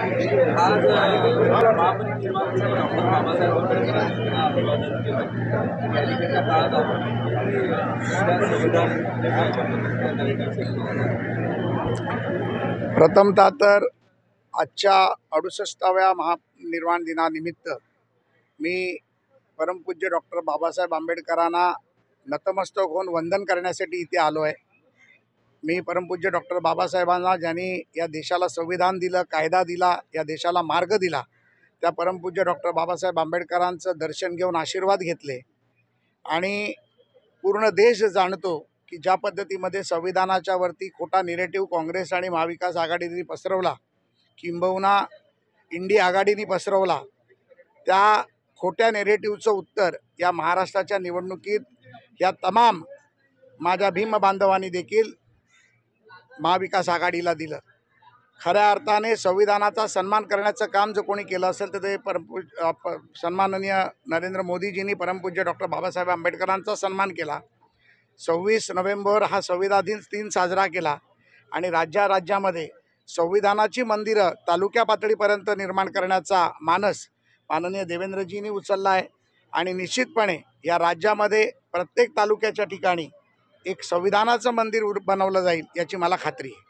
आज महापरिनिर्वाणाचा डॉक्टर बाबासाहेब आंबेडकरांना अभिवादन केलं. या अलीकडच्या काळात आपण संविधान प्रथमतः तर आजच्या 68व्या महानिर्वाण दिनानिमित्त मी परमपूज्य डॉक्टर बाबासाहेब आंबेडकरांना नतमस्तक होऊन वंदन करण्यासाठी इथे आलो आहे। मी परमपूज्य डॉक्टर बाबासाहेबांना ज्यांनी या देशाला संविधान दिलं, कायदा दिला, या देशाला मार्ग दिला, त्या परमपूज्य डॉक्टर बाबासाहेब आंबेडकरांचं दर्शन घेऊन आशीर्वाद घेतले। आणि पूर्ण देश जाणतो की ज्या पद्धतीमध्ये संविधानाच्या वरती खोटा निरेटिव्ह काँग्रेस आणि महाविकास आघाडीने पसरवला, किंबहुना इंडी आघाडीने पसरवला, त्या खोट्या नेरेटिव्हचं उत्तर या महाराष्ट्राच्या निवडणुकीत या तमाम माझ्या भीम बांधवांनी देखील महाविकास आघाडीला दिलं। खऱ्या अर्थाने संविधानाचा सन्मान करण्याचं काम जर कोणी केलं असेल तर ते सन्माननीय नरेंद्र मोदीजींनी परमपूज्य डॉक्टर बाबासाहेब आंबेडकरांचा सन्मान केला। 26 नोव्हेंबर हा संविधान दिन साजरा केला आणि राज्यामध्ये संविधानाची मंदिरं तालुक्या पातळीपर्यंत निर्माण करण्याचा मानस माननीय देवेंद्रजींनी उचलला आहे। आणि निश्चितपणे या राज्यामध्ये प्रत्येक तालुक्याच्या ठिकाणी एक संविधानाचं मंदिर बनवलं जाईल याची मला खात्री आहे।